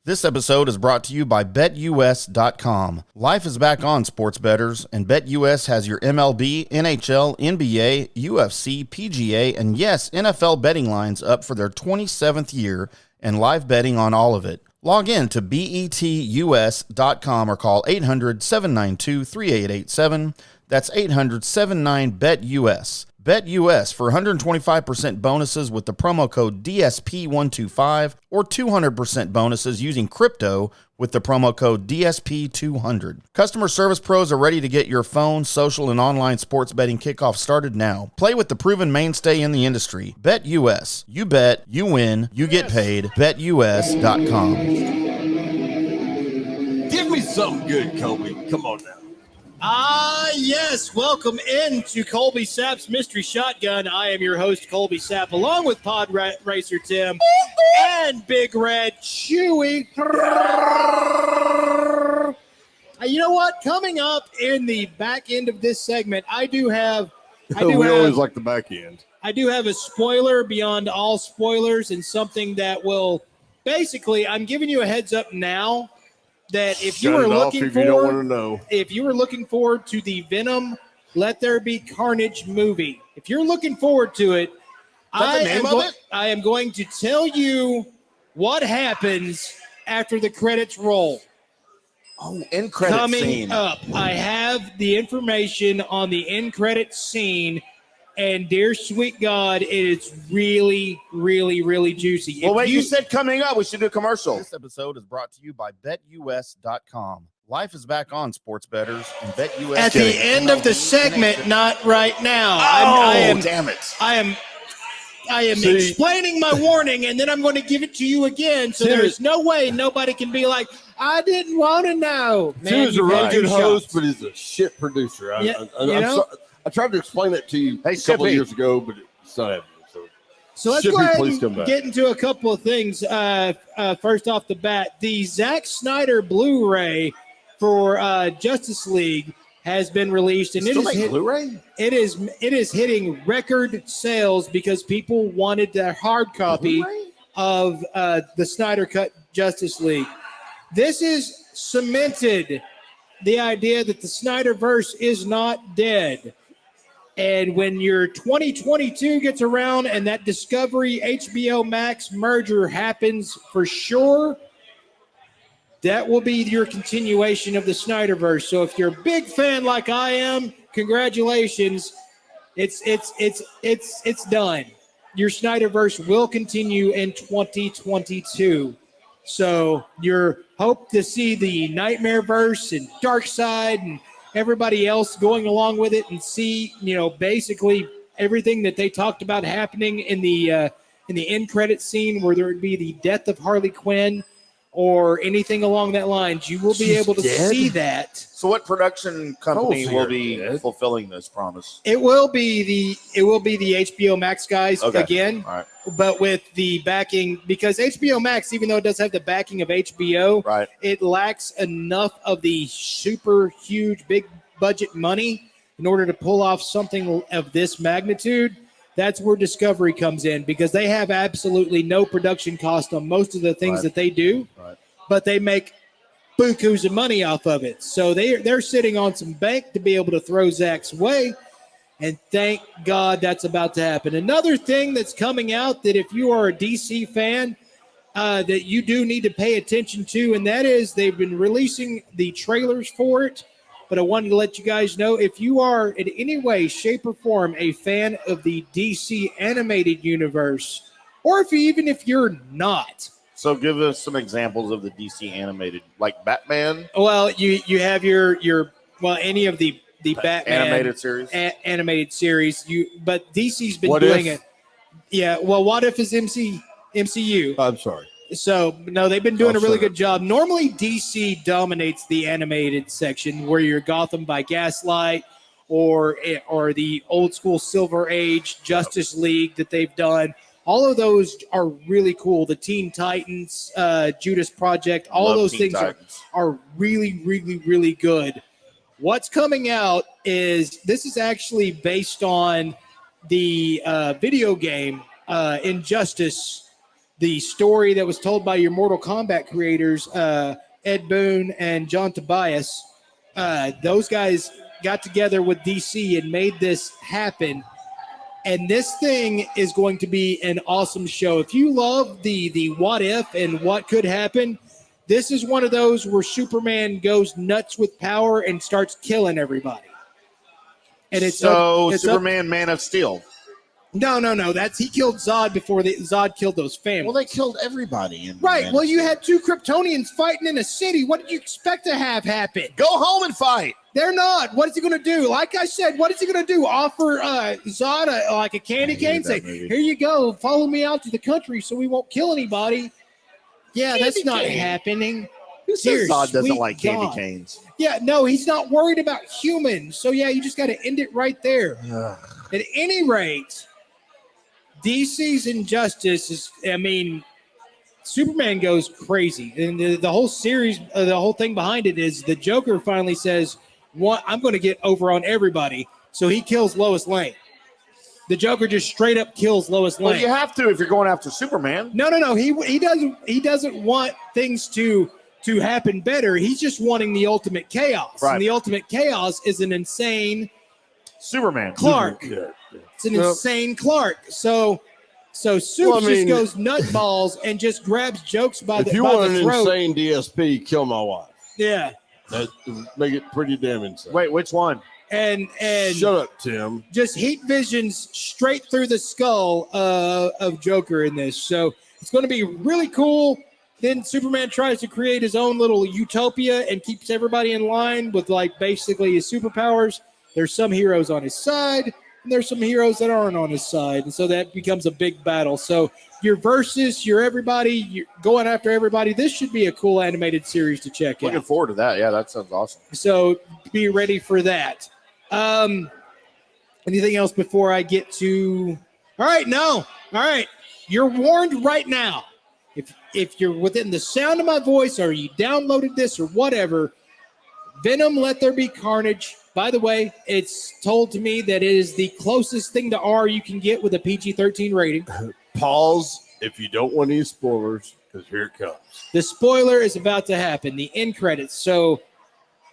This episode is brought to you by BetUS.com. Life is back on, sports bettors, and BetUS has your MLB, NHL, NBA, UFC, PGA, and yes, NFL betting lines up for their 27th year and live betting on all of it. Log in to BETUS.com or call 800-792-3887. That's 800-79-BET-US. BetUS for 125% bonuses with the promo code DSP125 or 200% bonuses using crypto with the promo code DSP200. Customer service pros are ready to get your phone, social, and online sports betting kickoff started now. Play with the proven mainstay in the industry. BetUS. You bet, you win, you get paid. BetUS.com. Give me something good, Colby. Come on now. Yes. Welcome into Colby Sapp's Mystery Shotgun. I am your host, Colby Sapp, along with Pod Racer Timm and Big Red Chewy. You know what? Coming up in the back end of this segment, we always like the back end. I do have a spoiler beyond all spoilers and something that will basically, I'm giving you a heads up now. That if you were looking forward to the Venom, Let There Be Carnage movie, if you're looking forward to it, I am going to tell you what happens after the credits roll. Oh, end credit scene. Coming up, I have the information on the end credit scene, and dear sweet God, it is really, really, really juicy. Well, you said coming up. We should do a commercial. This episode is brought to you by BetUS.com. Life is back on, sports bettors, and BetUS. At the end of the segment, not right now. Damn it. I am explaining my warning, and then I'm going to give it to you again. So there's no way nobody can be like, I didn't want to know. Man, he's a really good host, but he's a shit producer. I tried to explain that to you a couple of years ago, but it's not happening. So let's go ahead and get into a couple of things. First off the bat, the Zack Snyder Blu-ray for Justice League has been released, and Blu-ray? It is hitting record sales because people wanted the hard copy of the Snyder Cut Justice League. This is cemented the idea that the Snyderverse is not dead. And when your 2022 gets around and that Discovery HBO Max merger happens for sure, that will be your continuation of the Snyderverse. So if you're a big fan like I am, congratulations. It's done. Your Snyderverse will continue in 2022. So you're hope to see the Nightmareverse and Darkseid and everybody else going along with it and see, basically everything that they talked about happening in the end credit scene where there would be the death of Harley Quinn or anything along that lines. You will be able to see that. So what production company will be fulfilling this promise? It will be the HBO Max guys again, all right. But with the backing, because HBO Max, even though it does have the backing of HBO, right, it lacks enough of the super huge big budget money in order to pull off something of this magnitude. That's where Discovery comes in, because they have absolutely no production cost on most of the things that they do, but they make bukus of money off of it. So they're sitting on some bank to be able to throw Zach's way, and thank God that's about to happen. Another thing that's coming out that if you are a DC fan, that you do need to pay attention to, and that is they've been releasing the trailers for it. But I wanted to let you guys know, if you are in any way, shape, or form a fan of the DC animated universe, or even if you're not. So give us some examples of the DC animated, like Batman. Well, you have your any of the Batman animated series. Animated series. But DC's been doing it. Yeah. Well, what if is MCU? I'm sorry. So, no, they've been doing a really good job. Normally, DC dominates the animated section, where you're Gotham by Gaslight or the old school Silver Age Justice League that they've done. All of those are really cool. The Teen Titans, Judas Project, all of those things are really, really, really good. What's coming out is this is actually based on the video game Injustice the story that was told by your Mortal Kombat creators, Ed Boon and John Tobias. Those guys got together with DC and made this happen. And this thing is going to be an awesome show. If you love the what if and what could happen, this is one of those where Superman goes nuts with power and starts killing everybody. And it's Superman, Man of Steel. No. He killed Zod before Zod killed those families. Well, they killed everybody. Right. Well, you had two Kryptonians fighting in a city. What did you expect to have happen? Go home and fight. They're not. What is he going to do? Like I said, what is he going to do? Offer Zod a candy cane? Say, here you go. Follow me out to the country so we won't kill anybody. Yeah, that's not happening. Who says Zod doesn't like candy canes? Yeah, no, he's not worried about humans. So, yeah, you just got to end it right there. At any rate, DC's Injustice is, Superman goes crazy. And the whole series, the whole thing behind it is the Joker finally says, I'm going to get over on everybody. So he kills Lois Lane. The Joker just straight up kills Lois Lane. Well, you have to if you're going after Superman. No. He doesn't want things to happen better. He's just wanting the ultimate chaos. Right. And the ultimate chaos is an insane Superman. Clark. Yeah. It's an insane Clark. So Soup just goes nutballs and just grabs jokes by the throat. If you want an insane DSP, kill my wife. Yeah. That make it pretty damn insane. Wait, which one? And shut up, Tim. Just heat visions straight through the skull of Joker in this. So it's going to be really cool. Then Superman tries to create his own little utopia and keeps everybody in line with basically his superpowers. There's some heroes on his side, and there's some heroes that aren't on his side. And so that becomes a big battle. So your versus, your everybody, you're going after everybody. This should be a cool animated series to check out. Looking forward to that. Yeah, that sounds awesome. So be ready for that. Anything else before I get to? All right, no. All right, you're warned right now. If you're within the sound of my voice or you downloaded this or whatever, Venom, Let There Be Carnage. By the way, it's told to me that it is the closest thing to R you can get with a PG-13 rating. Pause if you don't want any spoilers, because here it comes. The spoiler is about to happen, the end credits. So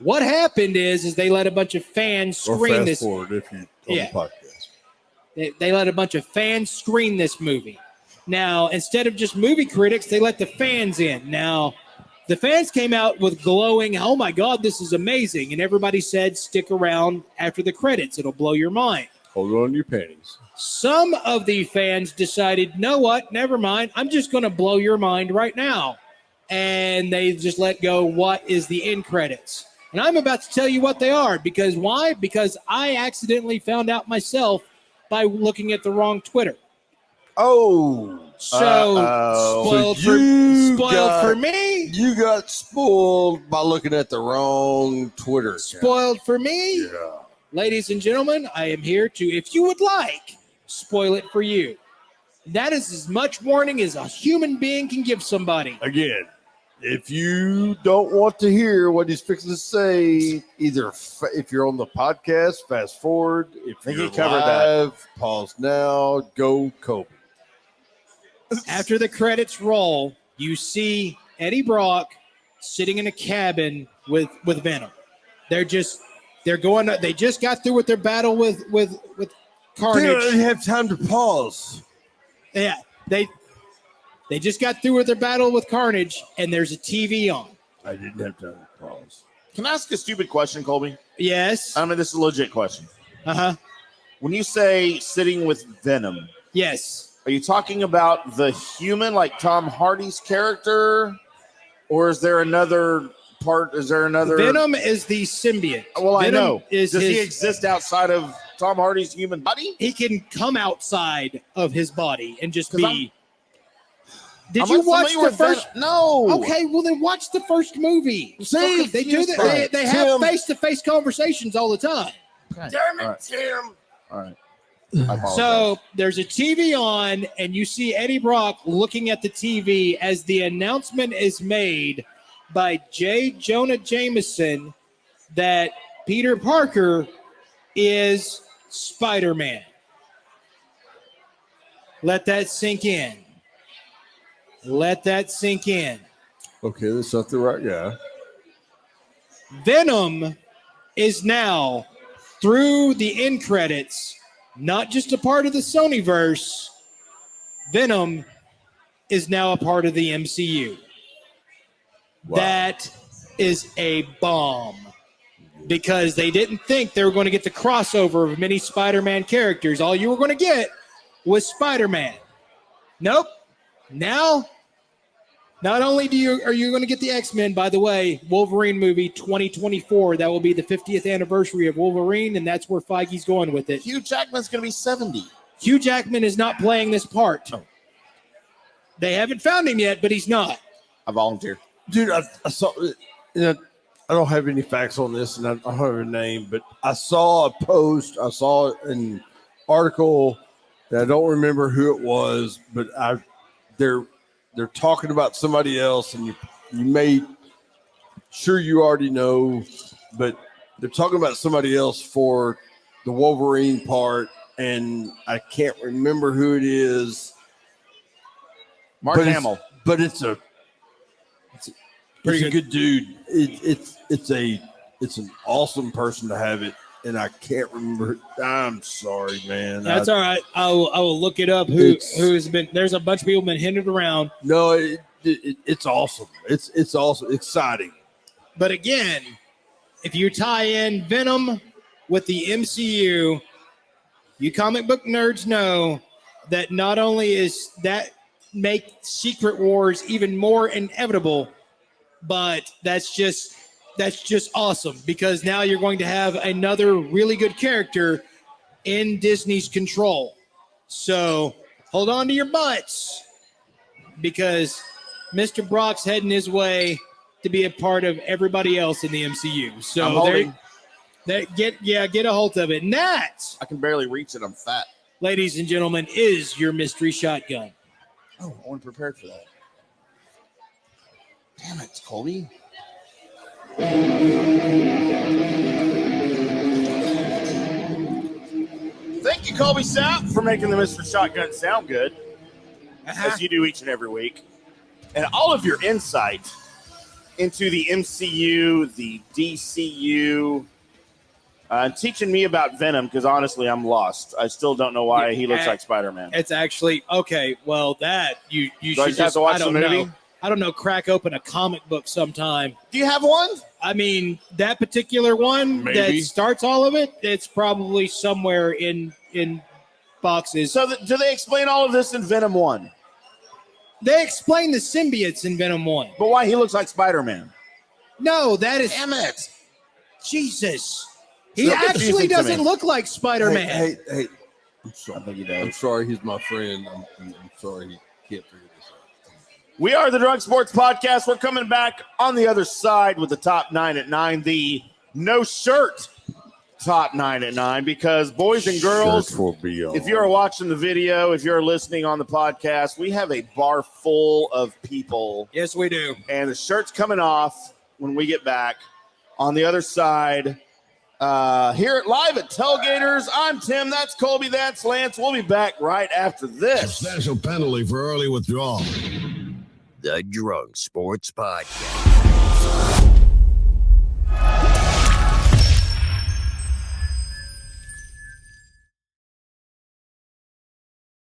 what happened is they let a bunch of fans screen this. Or fast forward if you on the podcast. They let a bunch of fans screen this movie. Now, instead of just movie critics, they let the fans in. Now, the fans came out with glowing, oh my God, this is amazing. And everybody said, stick around after the credits. It'll blow your mind. Hold on to your panties. Some of the fans decided, know what, never mind. I'm just going to blow your mind right now. And they just let go, what is the end credits? And I'm about to tell you what they are. Because why? Because I accidentally found out myself by looking at the wrong Twitter. Oh. So spoiled for me. You got spoiled by looking at the wrong Twitter. Spoiled for me. Yeah. Ladies and gentlemen, I am here to, if you would like, spoil it for you. That is as much warning as a human being can give somebody. Again, if you don't want to hear what he's fixing to say, either if you're on the podcast, fast forward. If you're live, pause now, go Colby. After the credits roll, you see Eddie Brock sitting in a cabin with Venom. They just got through with their battle with Carnage. They don't have time to pause. Yeah, they just got through with their battle with Carnage, and there's a TV on. I didn't have time to pause. Can I ask a stupid question, Colby? Yes. I mean, this is a legit question. Uh-huh. When you say sitting with Venom, yes. Are you talking about the human, like Tom Hardy's character? Or is there another part? Is there another? Venom is the symbiote. Well, Venom I know. Does he exist outside of Tom Hardy's human body? He can come outside of his body and just be. Did I'm you watch the first? No. Okay, well then watch the first movie. See, okay, they do that. They have face-to-face conversations all the time. Okay. Damn it, Tim! All right. So there's a TV on, and you see Eddie Brock looking at the TV as the announcement is made by J. Jonah Jameson that Peter Parker is Spider-Man. Let that sink in. Let that sink in. Okay, that's not the right guy. Venom is now, through the end credits, not just a part of the Sonyverse. Venom is now a part of the MCU. Wow. That is a bomb, because they didn't think they were going to get the crossover of many Spider-Man characters. All you were going to get was Spider-Man. Nope. Now, not only are you going to get the X-Men, by the way, Wolverine movie 2024, that will be the 50th anniversary of Wolverine, and that's where Feige's going with it. Hugh Jackman's going to be 70. Hugh Jackman is not playing this part. Oh. They haven't found him yet, but he's not. I volunteer. Dude, I saw, I don't have any facts on this, and I don't have a name, but I saw a post, I saw an article that I don't remember who it was, but they're talking about somebody else, and you may, sure you already know, but they're talking about somebody else for the Wolverine part, and I can't remember who it is. Mark Hamill. But it's a good dude. It's an awesome person to have it, and I can't remember. I'm sorry, man. That's all right. I will look it up. Who's been? There's a bunch of people been hinted around. No, it's awesome. It's awesome, exciting. But again, if you tie in Venom with the MCU, you comic book nerds know that not only is that make Secret Wars even more inevitable, but that's just awesome, because now you're going to have another really good character in Disney's control. So hold on to your butts, because Mr. Brock's heading his way to be a part of everybody else in the MCU. So get a hold of it. And that, I can barely reach it. I'm fat. ladies and gentlemen, is your mystery shotgun. Oh, I wasn't prepared for that. Damn it, Colby. Thank you, Colby Sapp, for making the Mr. Shotgun sound good, as you do each and every week. And all of your insight into the MCU, the DCU, teaching me about Venom, because honestly, I'm lost. I still don't know why he looks like Spider-Man. It's actually, okay, well, that, you should have to watch the movie? I don't know, crack open a comic book sometime. Do you have one? I mean, that particular one Maybe. that starts all of it, it's probably somewhere in boxes. So do they explain all of this in Venom 1? They explain the symbiotes in Venom 1. But why he looks like Spider-Man? No, that is... Damn it. Jesus. He So actually confusing to doesn't me. look like Spider-Man. Hey, I'm sorry. I think he does. I'm sorry, he's my friend. I'm sorry he can't figure this out. We are the Drunk Sports Podcast. We're coming back on the other side with the top 9 at 9, the no shirt top 9 at 9, because boys and girls, if you're watching the video, if you're listening on the podcast, we have a bar full of people. Yes, we do. And the shirt's coming off when we get back on the other side. Here at live at Tailgaters, I'm Tim. That's Colby. That's Lance. We'll be back right after this. Substantial penalty for early withdrawal. The Drunk Sports Podcast.